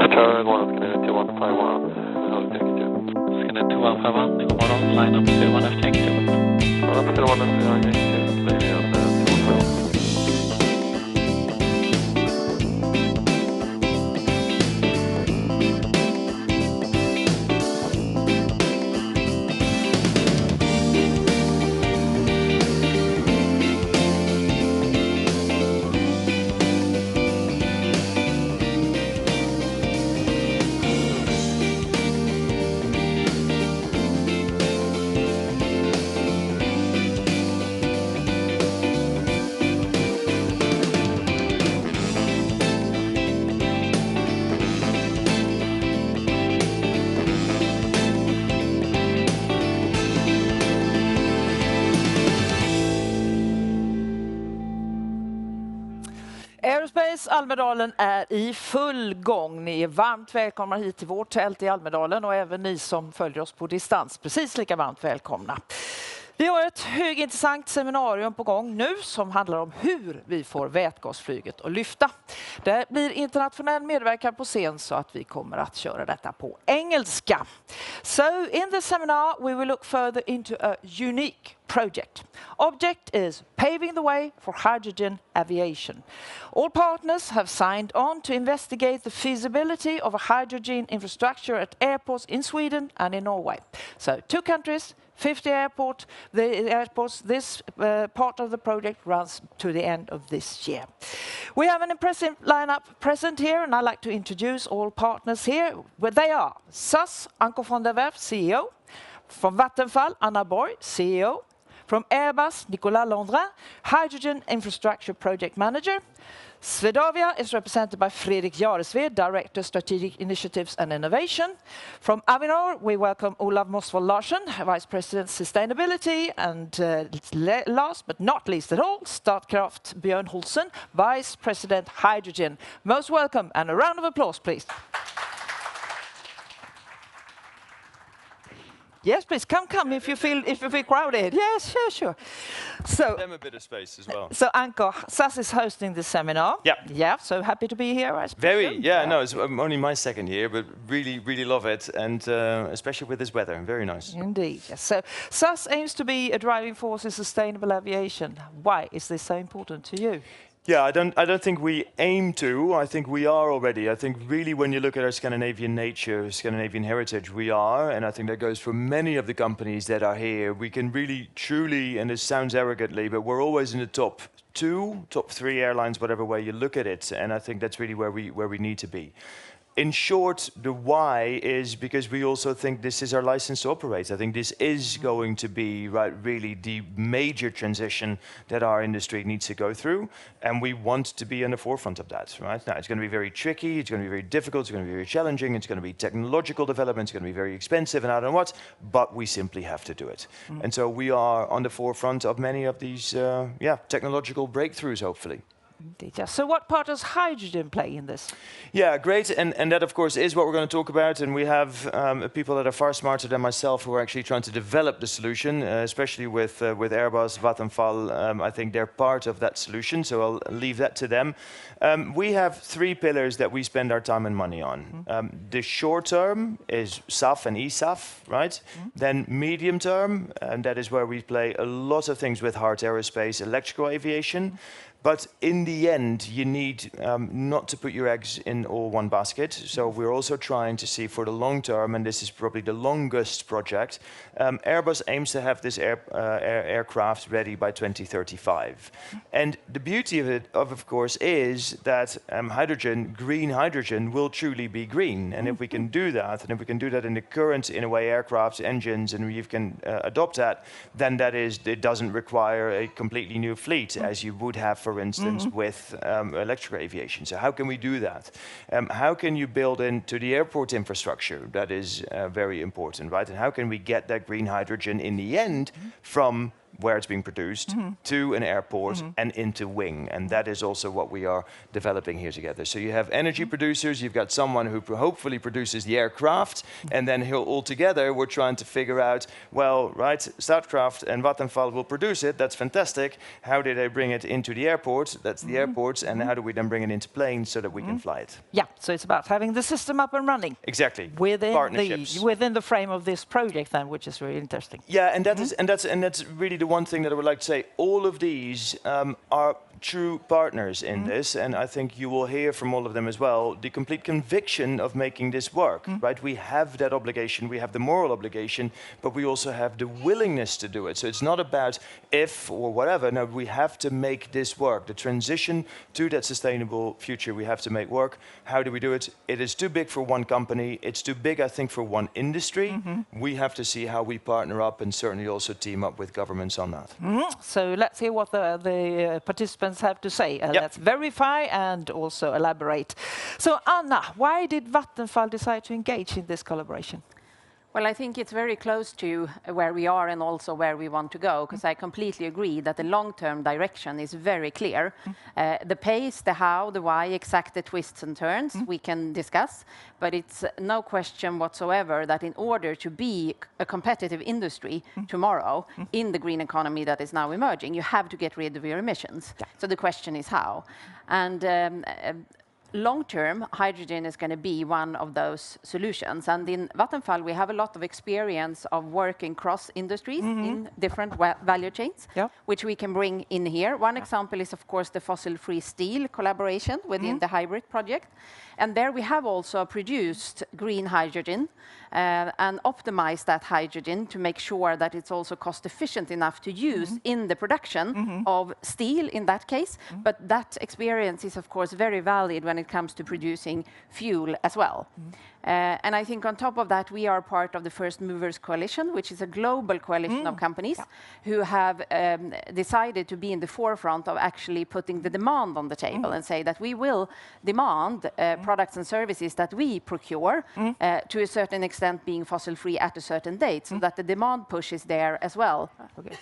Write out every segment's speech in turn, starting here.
Tower 1, Scanner 2151, I'll take it. Scanner 2151, god morgon, line up 01 efter England. Ja, på 01 efter England, lägger jag 2151. Aerospace Almedalen är i full gång. Ni är varmt välkomna hit till vårt tält i Almedalen och även ni som följer oss på distans. Precis lika varmt välkomna. Vi har ett högintressant seminarium på gång nu som handlar om hur vi får vätgasflyget att lyfta. Det blir internationell medverkan på scen så att vi kommer att köra detta på engelska. So in the seminar we will look further into a unique project. Object is paving the way for hydrogen aviation. All partners have signed on to investigate the feasibility of a hydrogen infrastructure at airports in Sweden and in Norway. So 2 countries, 50 airports. This part of the project runs to the end of this year. We have an impressive lineup present here, and I'd like to introduce all partners here. Well, they are SAS, Anko van der Werf, CEO. From Vattenfall, Anna Borg, CEO. From Airbus, Nicolas Landrin, Hydrogen Infrastructure Project Manager. Swedavia is represented by Fredrik Jaresved, Director Strategic Initiatives and Innovation. From Avinor, we welcome Olav Mosvold Larsen, Vice President Sustainability. And last but not least at all, Statkraft Björn Holsen, Vice President Hydrogen. Most welcome and a round of applause, please. Yes, please come if you feel crowded. Yes, sure. So them a bit of space as well. So Anko, SAS is hosting this seminar. Yeah. So happy to be here. No, it's only my second year, but really love it, and especially with this weather, very nice. Indeed. Yes. So SAS aims to be a driving force in sustainable aviation. Why is this so important to you? Yeah, I don't think we aim to. I think we are already. I think really when you look at our Scandinavian nature, Scandinavian heritage, we are, and I think that goes for many of the companies that are here. We can really, truly, and this sounds arrogantly, but we're always in the top 2, top 3 airlines, whatever way you look at it, and I think that's really where we need to be. In short, the why is because we also think this is our license to operate. I think this is going to be really the major transition that our industry needs to go through, and we want to be on the forefront of that. Right now, it's going to be very tricky. It's going to be very difficult. It's going to be very challenging. It's going to be technological development. It's going to be very expensive, and I don't know what. But we simply have to do it, and so we are on the forefront of many of these, technological breakthroughs, hopefully. Indeed, yeah. So what part does hydrogen play in this? Yeah, great, and that of course is what we're going to talk about, and we have people that are far smarter than myself who are actually trying to develop the solution, especially with Airbus, Vattenfall. I think they're part of that solution, so I'll leave that to them. We have 3 pillars that we spend our time and money on. The short term is SAF and eSAF, right? Then medium term, and that is where we play a lot of things with hard aerospace, electrical aviation. But in the end, you need not to put your eggs in all one basket. So we're also trying to see for the long term, and this is probably the longest project, Airbus aims to have this aircraft ready by 2035. And the beauty of it, of course, is that hydrogen, green hydrogen, will truly be green. And if we can do that, and if we can do that in the current, in a way, aircraft engines, and we can adopt that, then it doesn't require a completely new fleet, as you would have, for instance, with electric aviation. So how can we do that? How can you build into the airport infrastructure? That is very important, right? And how can we get that green hydrogen in the end from where it's being produced, to an airport, and into wing. And that is also what we are developing here together. So you have energy producers, you've got someone who hopefully produces the aircraft, and then all together we're trying to figure out, well, right, Statkraft and Vattenfall will produce it, that's fantastic. How do they bring it into the airport? That's the airports, and how do we then bring it into planes so that we can fly it? Yeah, so it's about having the system up and running. Exactly. Within the frame of this project then, which is really interesting. Yeah, and that's really the one thing that I would like to say. All of these are true partners in this, and I think you will hear from all of them as well, the complete conviction of making this work, right? We have that obligation, we have the moral obligation, but we also have the willingness to do it. So it's not about if or whatever, no, we have to make this work. The transition to that sustainable future we have to make work. How do we do it? It is too big for one company, it's too big, I think, for one industry. We have to see how we partner up and certainly also team up with governments on that. So let's hear what the participants have to say. Let's verify and also elaborate. So Anna, why did Vattenfall decide to engage in this collaboration? Well, I think it's very close to where we are and also where we want to go, because I completely agree that the long-term direction is very clear. The pace, the how, the why, exact the twists and turns we can discuss, but it's no question whatsoever that in order to be a competitive industry tomorrow in the green economy that is now emerging, you have to get rid of your emissions. So the question is how. And long-term, hydrogen is going to be one of those solutions. And in Vattenfall, we have a lot of experience of working cross industries in different value chains, which we can bring in here. One example is, of course, the fossil-free steel collaboration within the hybrid project. And there we have also produced green hydrogen and optimized that hydrogen to make sure that it's also cost efficient enough to use in the production of steel in that case. But that experience is, of course, very valid when it comes to producing fuel as well. And I think on top of that, we are part of the First Movers Coalition, which is a global coalition of companies who have decided to be in the forefront of actually putting the demand on the table and say that we will demand products and services that we procure to a certain extent being fossil-free at a certain date, so that the demand push is there as well. Okay.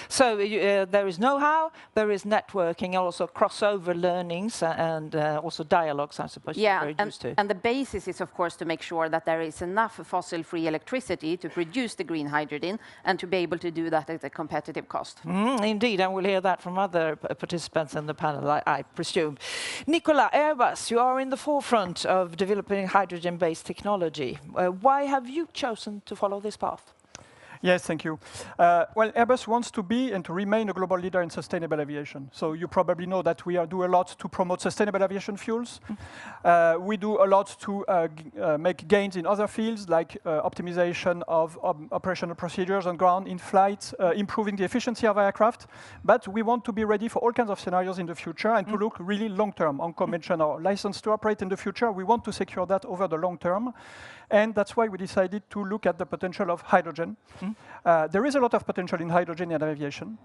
So there is know-how, there is networking, also crossover learnings and also dialogues, I suppose. Yeah, and the basis is, of course, to make sure that there is enough fossil-free electricity to produce the green hydrogen and to be able to do that at a competitive cost. Indeed, and we'll hear that from other participants in the panel, I presume. Nicola, Airbus, you are in the forefront of developing hydrogen-based technology. Why have you chosen to follow this path? Yes, thank you. Well, Airbus wants to be and to remain a global leader in sustainable aviation. So you probably know that we do a lot to promote sustainable aviation fuels. We do a lot to make gains in other fields, like optimization of operational procedures on ground, in flight, improving the efficiency of aircraft. But we want to be ready for all kinds of scenarios in the future and to look really long-term. Anko mentioned our license to operate in the future. We want to secure that over the long term. And that's why we decided to look at the potential of hydrogen. There is a lot of potential in hydrogen in aviation.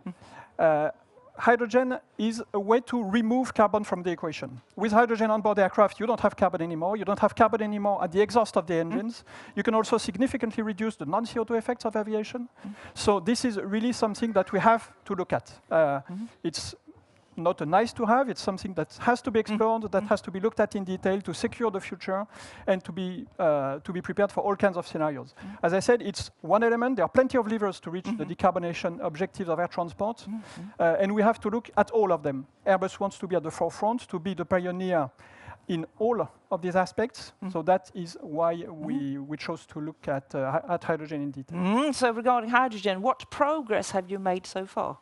Hydrogen is a way to remove carbon from the equation. With hydrogen on board aircraft, you don't have carbon anymore. You don't have carbon anymore at the exhaust of the engines. You can also significantly reduce the non-CO2 effects of aviation. So this is really something that we have to look at. It's not a nice to have, it's something that has to be explored, that has to be looked at in detail to secure the future and to be prepared for all kinds of scenarios. As I said, it's one element. There are plenty of levers to reach the decarbonation objectives of air transport, and we have to look at all of them. Airbus wants to be at the forefront, to be the pioneer in all of these aspects. So that is why we chose to look at hydrogen in detail. So regarding hydrogen, what progress have you made so far?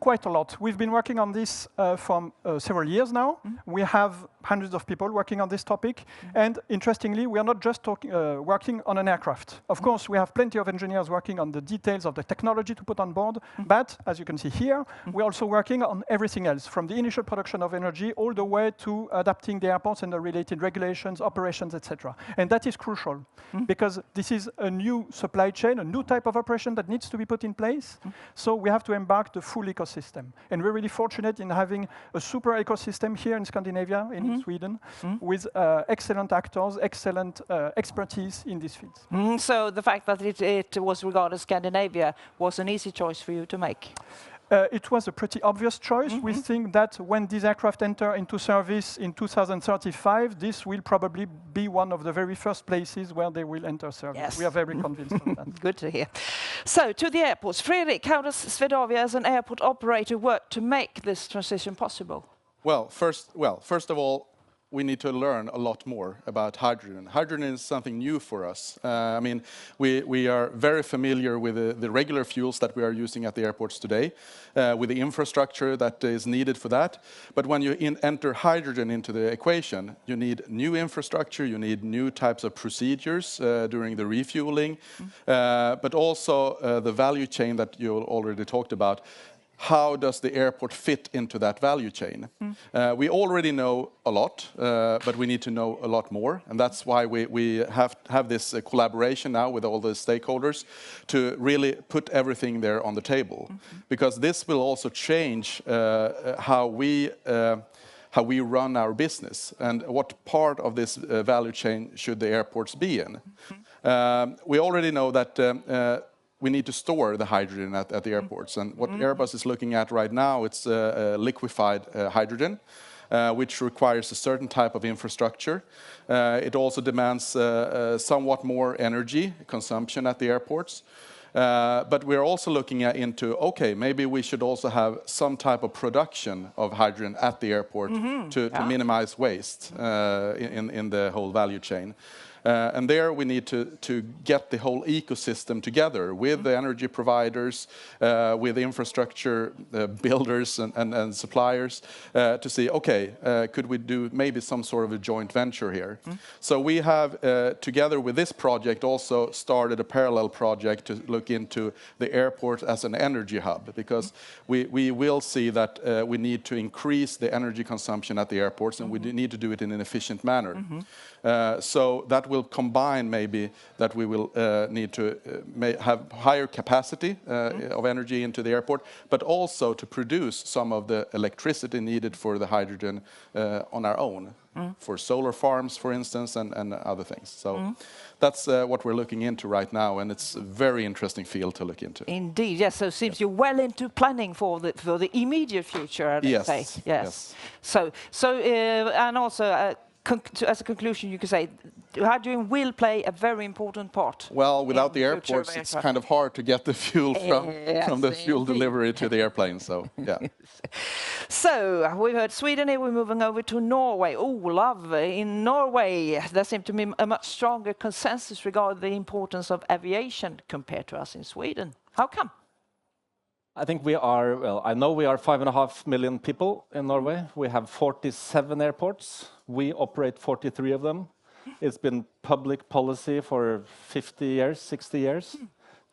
Quite a lot. We've been working on this for several years now. We have hundreds of people working on this topic. And interestingly, we are not just working on an aircraft. Of course, we have plenty of engineers working on the details of the technology to put on board. But as you can see here, we're also working on everything else, from the initial production of energy all the way to adapting the airports and the related regulations, operations, etc. And that is crucial because this is a new supply chain, a new type of operation that needs to be put in place. So we have to embark the full ecosystem. And we're really fortunate in having a super ecosystem here in Scandinavia, in Sweden, with excellent actors, excellent expertise in these fields. So the fact that it was regarded Scandinavia was an easy choice for you to make? It was a pretty obvious choice. We think that when these aircraft enter into service in 2035, this will probably be one of the very first places where they will enter service. Yes. We are very convinced of that. Good to hear. So, to the airports. Fredrik, how does Swedavia as an airport operator work to make this transition possible? Well, first of all, we need to learn a lot more about hydrogen. Hydrogen is something new for us. I mean, we are very familiar with the regular fuels that we are using at the airports today, with the infrastructure that is needed for that. But when you enter hydrogen into the equation, you need new infrastructure, you need new types of procedures during the refueling, but also the value chain that you already talked about. How does the airport fit into that value chain? We already know a lot, but we need to know a lot more. And that's why we have this collaboration now with all the stakeholders to really put everything there on the table. Because this will also change how we run our business and what part of this value chain should the airports be in. We already know that we need to store the hydrogen at the airports. And what Airbus is looking at right now, it's liquefied hydrogen, which requires a certain type of infrastructure. It also demands somewhat more energy consumption at the airports. But we're also looking into, okay, maybe we should also have some type of production of hydrogen at the airport to minimize waste in the whole value chain. And there we need to get the whole ecosystem together with the energy providers, with the infrastructure builders and suppliers to see, okay, could we do maybe some sort of a joint venture here? So we have, together with this project, also started a parallel project to look into the airport as an energy hub, because we will see that we need to increase the energy consumption at the airports, and we need to do it in an efficient manner. So that will combine maybe that we will need to have higher capacity of energy into the airport, but also to produce some of the electricity needed for the hydrogen on our own, for solar farms, for instance, and other things. So that's what we're looking into right now, and it's a very interesting field to look into. Indeed, yes. So it seems you're well into planning for the immediate future, I'd say. Yes. So and also. As a conclusion, you could say hydrogen will play a very important part. Well, without the airports, it's kind of hard to get the fuel from the fuel delivery to the airplane. So, yeah. So we've heard Sweden here. We're moving over to Norway. Olav, in Norway, there seems to be a much stronger consensus regarding the importance of aviation compared to us in Sweden. How come? I think we are, well, I know we are 5.5 million people in Norway. We have 47 airports. We operate 43 of them. It's been public policy for 50 years, 60 years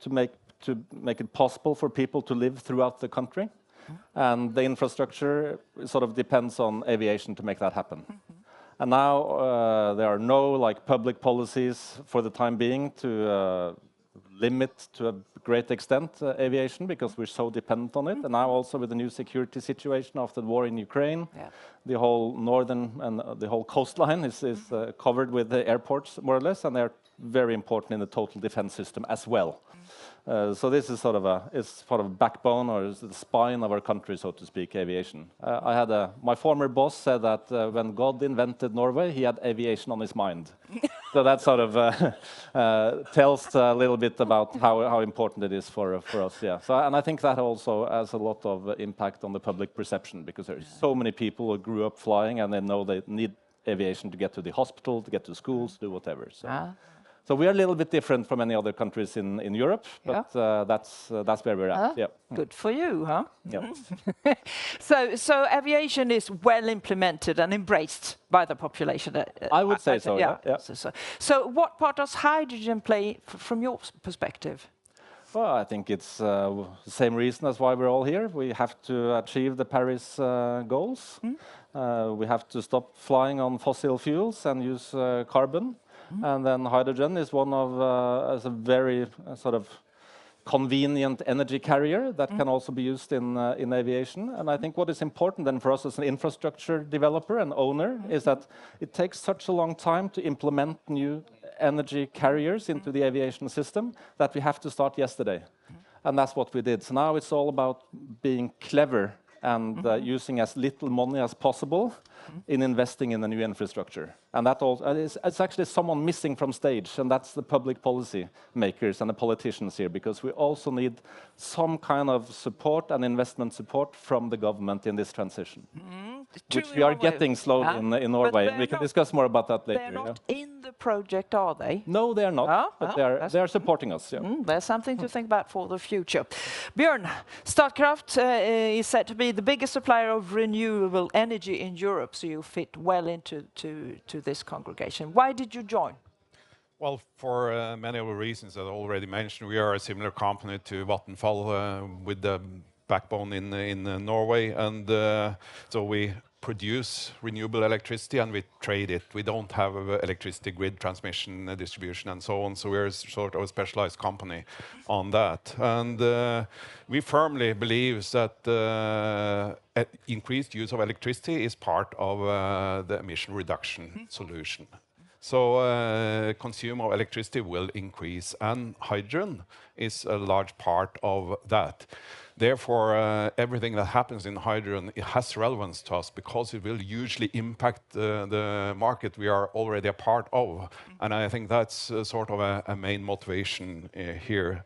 to make it possible for people to live throughout the country. And the infrastructure sort of depends on aviation to make that happen. And now there are no public policies for the time being to limit to a great extent aviation, because we're so dependent on it. And now also with the new security situation after the war in Ukraine, the whole northern and the whole coastline is covered with the airports, more or less, and they're very important in the total defense system as well. So this is sort of backbone, or the spine of our country, so to speak, aviation. My former boss said that when God invented Norway, he had aviation on his mind. So that sort of tells a little bit about how important it is for us. Yeah. So, and I think that also has a lot of impact on the public perception, because there are so many people who grew up flying and they know they need aviation to get to the hospital, to get to schools, do whatever. So we are a little bit different from many other countries in Europe, but that's where we're at. Yeah. Good for you, huh? Yeah. So aviation is well implemented and embraced by the population. I would say so. Yeah. So what part does hydrogen play from your perspective? Well, I think it's the same reason as why we're all here. We have to achieve the Paris goals. We have to stop flying on fossil fuels and use carbon. And then hydrogen is one of as a very sort of convenient energy carrier that can also be used in aviation. And I think what is important then for us as an infrastructure developer and owner is that it takes such a long time to implement new energy carriers into the aviation system that we have to start yesterday. And that's what we did. So now it's all about being clever and using as little money as possible in investing in the new infrastructure. And that also, it's actually someone missing from stage, and that's the public policy makers and the politicians here, because we also need some kind of support and investment support from the government in this transition, which we are getting slowly in Norway. We can discuss more about that later. They're not in the project, are they? No, they are not, but they are supporting us. Yeah. There's something to think about for the future. Björn, Statkraft is said to be the biggest supplier of renewable energy in Europe, so you fit well into this congregation. Why did you join? Well, for many of the reasons that I already mentioned, we are a similar company to Vattenfall with the backbone in Norway, and so we produce renewable electricity and we trade it. We don't have electricity grid transmission, distribution, and so on. So we're sort of a specialized company on that. And we firmly believe that increased use of electricity is part of the emission reduction solution. So consume of electricity will increase, and hydrogen is a large part of that. Therefore, everything that happens in hydrogen, it has relevance to us because it will usually impact the market we are already a part of. And I think that's sort of a main motivation here.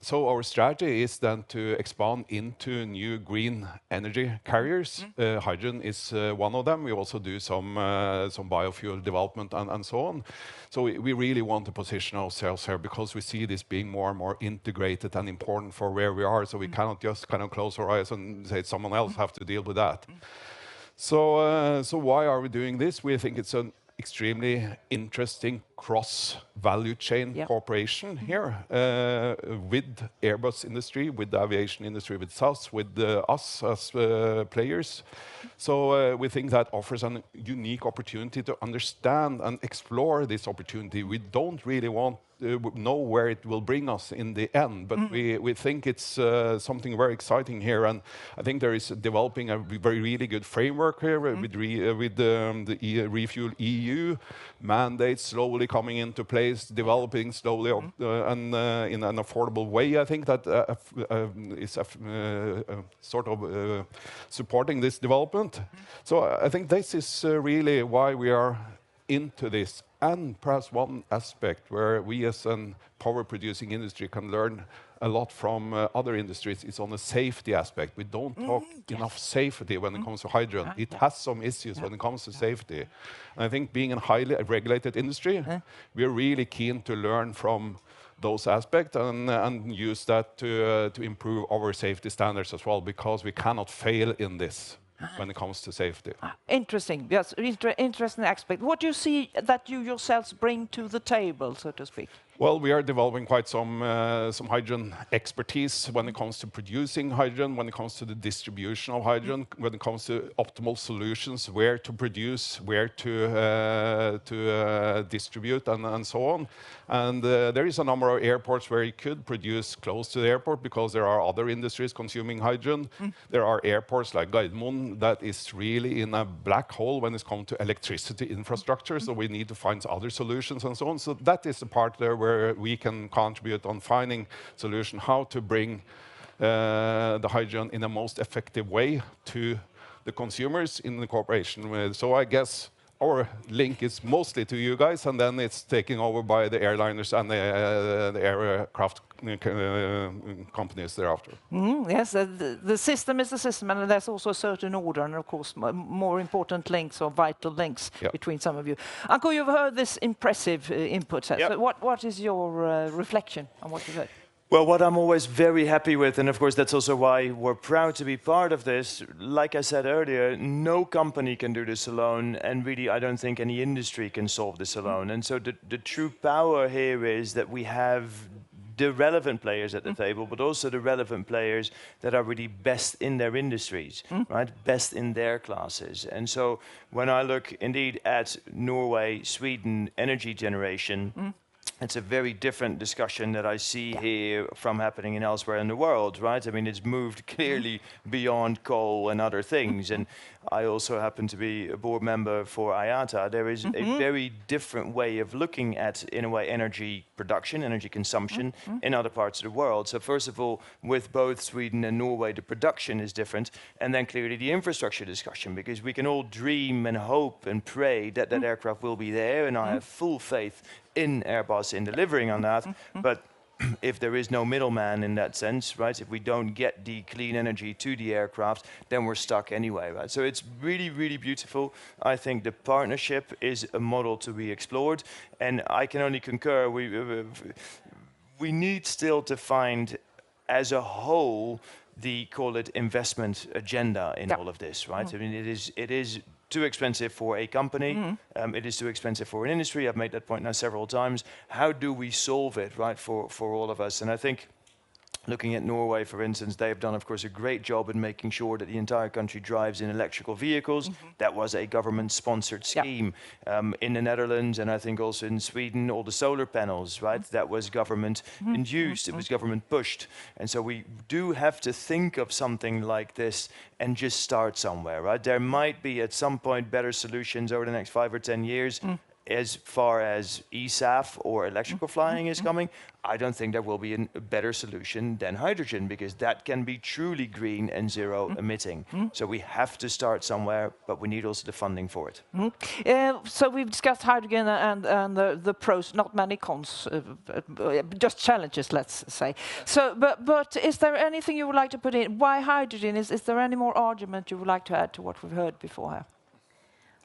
So our strategy is then to expand into new green energy carriers. Hydrogen is one of them. We also do some biofuel development and so on. So we really want to position ourselves here because we see this being more and more integrated and important for where we are. So we cannot just kind of close our eyes and say someone else have to deal with that. So why are we doing this? We think it's an extremely interesting cross-value chain cooperation here with Airbus industry, with the aviation industry, with SAS, with us as players. So we think that offers a unique opportunity to understand and explore this opportunity. We don't really know where it will bring us in the end, but we think it's something very exciting here, and I think there is developing a really good framework here with the Refuel EU mandates slowly coming into place, developing slowly and in an affordable way. I think that is sort of supporting this development. So I think this is really why we are into this. And perhaps one aspect where we as a power-producing industry can learn a lot from other industries is on the safety aspect. We don't talk enough safety when it comes to hydrogen. It has some issues when it comes to safety. And I think being a highly regulated industry, we're really keen to learn from those aspects and use that to improve our safety standards as well, because we cannot fail in this when it comes to safety. Interesting, yes, interesting aspect. What do you see that you yourselves bring to the table, so to speak? Well, we are developing quite some hydrogen expertise when it comes to producing hydrogen, when it comes to the distribution of hydrogen, when it comes to optimal solutions, where to produce, where to distribute, and so on. And there is a number of airports where you could produce close to the airport because there are other industries consuming hydrogen. There are airports like Gardermoen that is really in a black hole when it comes to electricity infrastructure, so we need to find other solutions and so on. So that is the part there where we can contribute on finding solution, how to bring the hydrogen in the most effective way to the consumers in the cooperation with. So I guess our link is mostly to you guys, and then it's taken over by the airliners and the aircraft companies thereafter. Yes, the system is the system, and there's also a certain order, and of course more important links or vital links between some of you. Anko, you've heard this impressive input. So what is your reflection on what you've heard? Well, what I'm always very happy with, and of course that's also why we're proud to be part of this, like I said earlier, no company can do this alone, and really I don't think any industry can solve this alone. And so the true power here is that we have the relevant players at the table, but also the relevant players that are really best in their industries, right? Best in their classes. And so when I look indeed at Norway, Sweden, energy generation, it's a very different discussion that I see here from happening in elsewhere in the world, right? I mean, it's moved clearly beyond coal and other things. And I also happen to be a board member for IATA. There is a very different way of looking at, in a way, energy production, energy consumption in other parts of the world. So first of all, with both Sweden and Norway, the production is different. And then clearly the infrastructure discussion, because we can all dream and hope and pray that that aircraft will be there. And I have full faith in Airbus in delivering on that, but if there is no middleman in that sense, right, if we don't get the clean energy to the aircraft, then we're stuck anyway, right? So it's really, really beautiful. I think the partnership is a model to be explored, and I can only concur, we need still to find, as a whole, the, call it, investment agenda in all of this, right? I mean, it is too expensive for a company. It is too expensive for an industry. I've made that point now several times. How do we solve it, right, for all of us? And I think looking at Norway, for instance, they have done, of course, a great job in making sure that the entire country drives in electrical vehicles. That was a government-sponsored scheme. In the Netherlands, and I think also in Sweden, all the solar panels, right? That was government-induced. It was government-pushed. And so we do have to think of something like this and just start somewhere, right? There might be, at some point, better solutions over the next 5 or 10 years. As far as eSAF or electrical flying is coming, I don't think there will be a better solution than hydrogen, because that can be truly green and zero emitting. So we have to start somewhere, but we need also the funding for it. So we've discussed hydrogen and the pros, not many cons, just challenges, let's say. So, but is there anything you would like to put in? Why hydrogen? Is there any more argument you would like to add to what we've heard before here?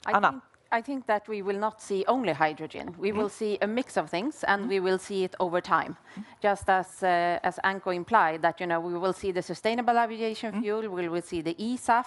Anna. I think that we will not see only hydrogen. We will see a mix of things, and we will see it over time. Just as Anko implied, that we will see the sustainable aviation fuel, we will see the eSAF,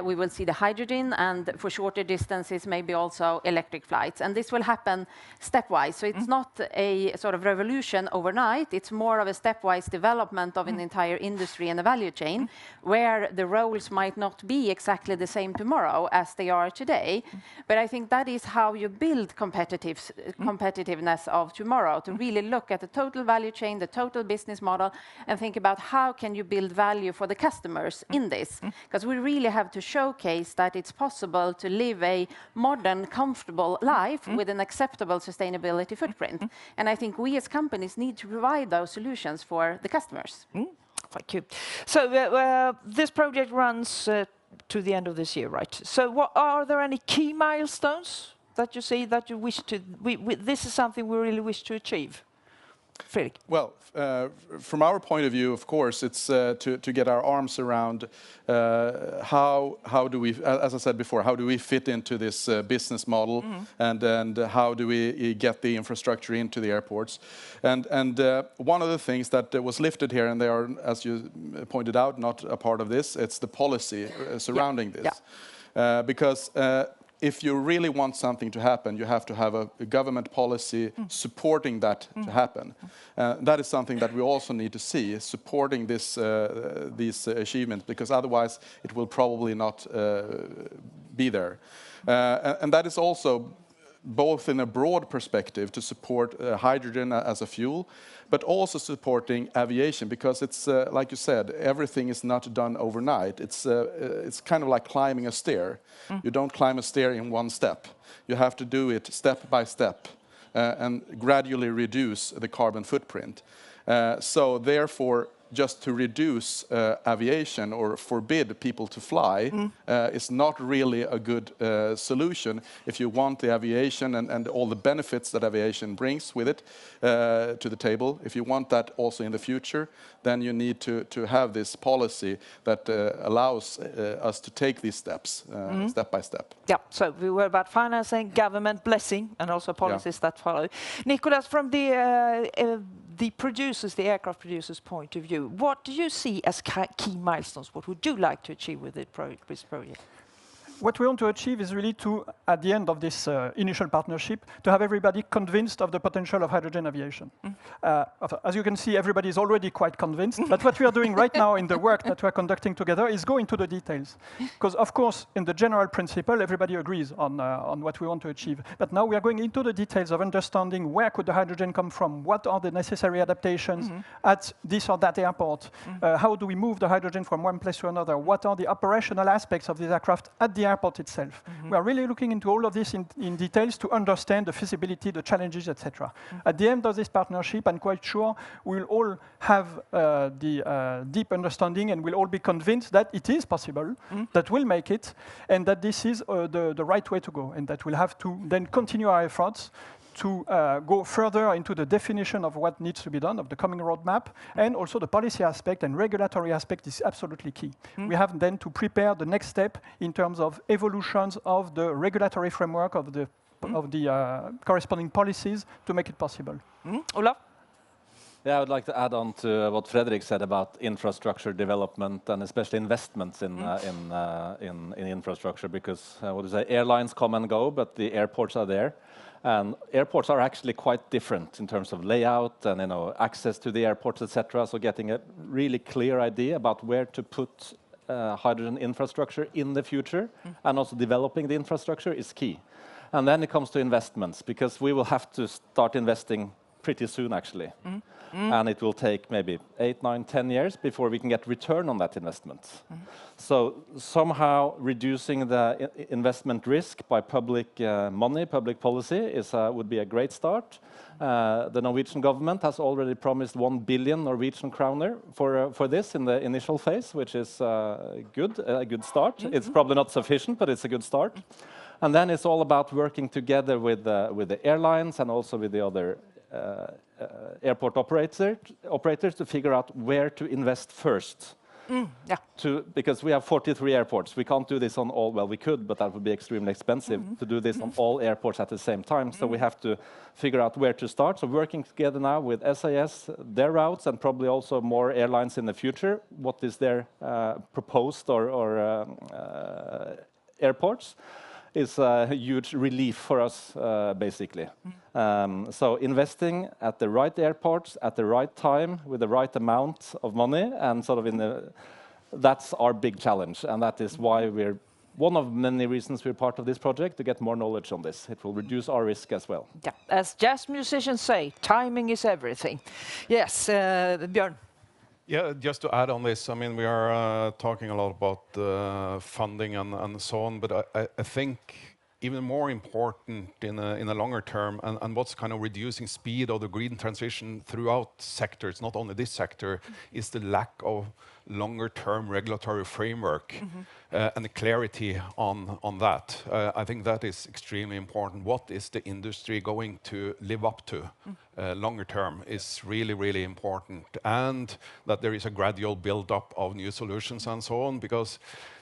we will see the hydrogen, and for shorter distances, maybe also electric flights. And this will happen stepwise. So it's not a sort of revolution overnight. It's more of a stepwise development of an entire industry and a value chain, where the roles might not be exactly the same tomorrow as they are today. But I think that is how you build competitiveness of tomorrow, to really look at the total value chain, the total business model, and think about how can you build value for the customers in this. Because we really have to showcase that it's possible to live a modern, comfortable life with an acceptable sustainability footprint. And I think we as companies need to provide those solutions for the customers. Thank you. So this project runs to the end of this year, right? So are there any key milestones that you see that you wish to, this is something we really wish to achieve? Fredrik. Well, from our point of view, of course, it's to get our arms around how do we, as I said before, how do we fit into this business model, and how do we get the infrastructure into the airports. And one of the things that was lifted here, and they are, as you pointed out, not a part of this, it's the policy surrounding this. Because if you really want something to happen, you have to have a government policy supporting that to happen. That is something that we also need to see, supporting these achievements, because otherwise it will probably not be there. And that is also both in a broad perspective to support hydrogen as a fuel, but also supporting aviation, because it's like you said, everything is not done overnight. It's kind of like climbing a stair. You don't climb a stair in one step. You have to do it step by step and gradually reduce the carbon footprint. So therefore, just to reduce aviation or forbid people to fly is not really a good solution if you want the aviation and all the benefits that aviation brings with it to the table. If you want that also in the future, then you need to have this policy that allows us to take these steps step by step. Yeah, so we were about financing, government blessing, and also policies that follow. Nicholas, from the producers, the aircraft producers' point of view, what do you see as key milestones? What would you like to achieve with this project? what we want to achieve is really to, at the end of this initial partnership, to have everybody convinced of the potential of hydrogen aviation. As you can see, everybody is already quite convinced, but what we are doing right now in the work that we are conducting together is go into the details. Because, of course, in the general principle, everybody agrees on what we want to achieve. But now we are going into the details of understanding where could the hydrogen come from, what are the necessary adaptations at this or that airport, how do we move the hydrogen from one place to another, what are the operational aspects of this aircraft at the airport itself. We are really looking into all of this in details to understand the feasibility, the challenges, etc. At the end of this partnership, I'm quite sure we'll all have the deep understanding and we'll all be convinced that it is possible, that we'll make it, and that this is the right way to go, and that we'll have to then continue our efforts to go further into the definition of what needs to be done, of the coming roadmap, and also the policy aspect and regulatory aspect is absolutely key. We have then to prepare the next step in terms of evolutions of the regulatory framework of the corresponding policies to make it possible. Olaf? Yeah, I would like to add on to what Fredrik said about infrastructure development and especially investments in infrastructure, because airlines come and go, but the airports are there. And airports are actually quite different in terms of layout and access to the airports, etc. So getting a really clear idea about where to put hydrogen infrastructure in the future and also developing the infrastructure is key. And then it comes to investments, because we will have to start investing pretty soon, actually. And it will take maybe 8, 9, 10 years before we can get return on that investment. So somehow reducing the investment risk by public money, public policy, would be a great start. The Norwegian government has already promised 1 billion Norwegian kroner for this in the initial phase, which is a good start. It's probably not sufficient, but it's a good start. And then it's all about working together with the airlines and also with the other airport operators to figure out where to invest first. Because we have 43 airports. We can't do this on all, well, we could, but that would be extremely expensive to do this on all airports at the same time. So we have to figure out where to start. So working together now with SAS, their routes, and probably also more airlines in the future, what is their proposed or airports, is a huge relief for us, basically. So investing at the right airports, at the right time, with the right amount of money, and that's our big challenge. And that is why one of many reasons we're part of this project, to get more knowledge on this. It will reduce our risk as well. Yeah, as jazz musicians say, timing is everything. Yes, Björn. Yeah, just to add on this, I mean, we are talking a lot about funding and so on, but I think even more important in a longer term, and what's kind of reducing speed of the green transition throughout sectors, not only this sector, is the lack of longer-term regulatory framework and the clarity on that. I think that is extremely important. What is the industry going to live up to longer term is really, really important. And that there is a gradual build-up of new solutions and so on, because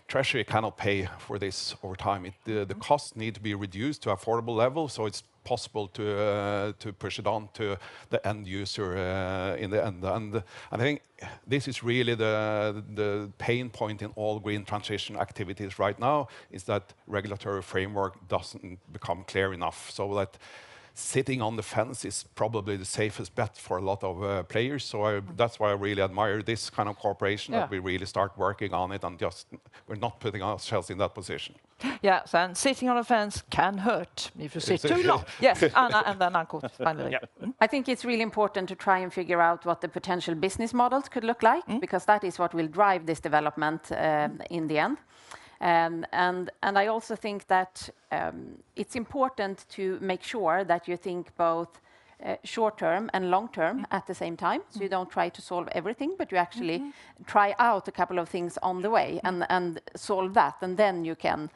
Treasury cannot pay for this over time. The costs need to be reduced to affordable level, so it's possible to push it on to the end user in the end. And I think this is really the pain point in all green transition activities right now, is that regulatory framework doesn't become clear enough, so that sitting on the fence is probably the safest bet for a lot of players. So that's why I really admire this kind of cooperation, that we really start working on it, and we're not putting ourselves in that position. Yes, and sitting on a fence can hurt if you sit too long. Yes, Anna, and then Anko, finally. I think it's really important to try and figure out what the potential business models could look like, because that is what will drive this development in the end. And I also think that it's important to make sure that you think both short-term and long-term at the same time. So you don't try to solve everything, but you actually try out a couple of things on the way and solve that, and then you can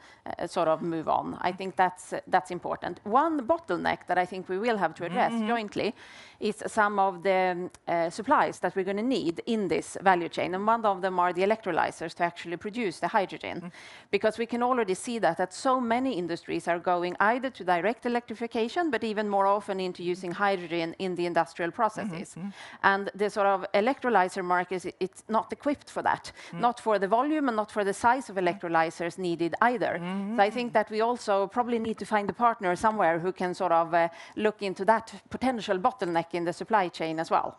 sort of move on. I think that's important. One bottleneck that I think we will have to address jointly is some of the supplies that we're going to need in this value chain. And one of them are the electrolyzers to actually produce the hydrogen. Because we can already see that so many industries are going either to direct electrification, but even more often into using hydrogen in the industrial processes. And the sort of electrolyzer market, it's not equipped for that. Not for the volume and not for the size of electrolyzers needed either. So I think that we also probably need to find a partner somewhere who can sort of look into that potential bottleneck in the supply chain as well.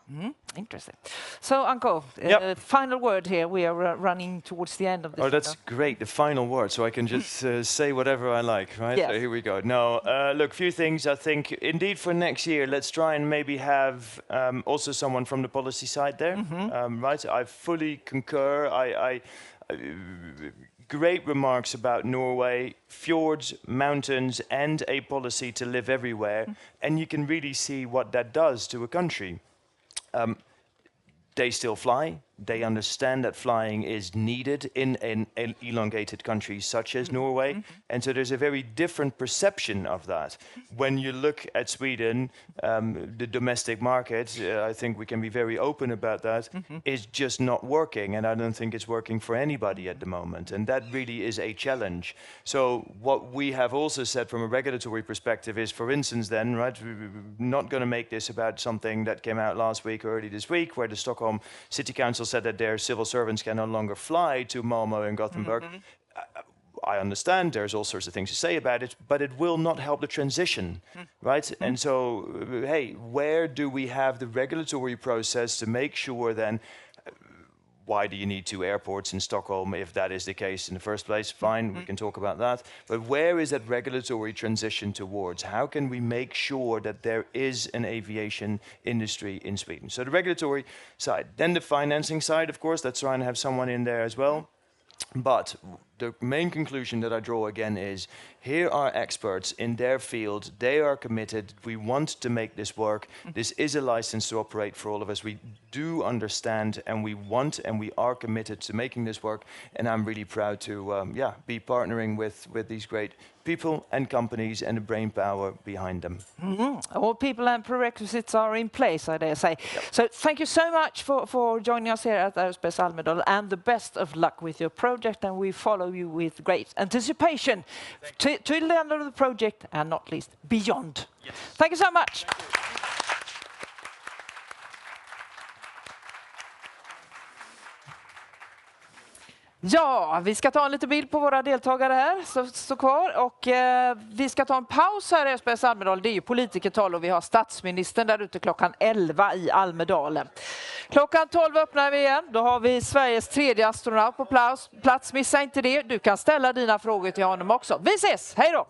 Interesting. So, Anko, final word here. We are running towards the end of this. Oh, that's great. The final word, so I can just say whatever I like, right? Yes. So here we go. No, look, few things. I think, indeed, for next year, let's try and maybe have also someone from the policy side there, right? I fully concur. Great remarks about Norway, fjords, mountains, and a policy to live everywhere. And you can really see what that does to a country. They still fly. They understand that flying is needed in an elongated country such as Norway. And so there's a very different perception of that. When you look at Sweden, the domestic market, I think we can be very open about that, is just not working. And I don't think it's working for anybody at the moment. And that really is a challenge. So what we have also said from a regulatory perspective is, for instance, then, right, we're not going to make this about something that came out last week or early this week, where the Stockholm City Council said that their civil servants can no longer fly to Malmö and Gothenburg. I understand there's all sorts of things to say about it, but it will not help the transition, right? And so, hey, where do we have the regulatory process to make sure then, why do you need 2 airports in Stockholm if that is the case in the first place? Fine, we can talk about that. But where is that regulatory transition towards? How can we make sure that there is an aviation industry in Sweden? So the regulatory side. Then the financing side, of course, let's try and have someone in there as well. But the main conclusion that I draw again is, here are experts in their field. They are committed. We want to make this work. This is a license to operate for all of us. We do understand, and we want, and we are committed to making this work. And I'm really proud to be partnering with these great people and companies and the brain power behind them. All people and prerequisites are in place, I dare say. So thank you so much for joining us here at Aerospace Almedalen, and the best of luck with your project. And we follow you with great anticipation to the end of the project, and not least beyond. Thank you so much. Ja, vi ska ta en liten bild på våra deltagare här, så kvar. Och vi ska ta en paus här i Aerospace Almedalen. Det är ju politikertal och vi har statsministern där ute klockan 11 i Almedalen. Klockan 12 öppnar vi igen. Då har vi Sveriges 3:e astronaut på plats. Missa inte det. Du kan ställa dina frågor till honom också. Vi ses, hej då!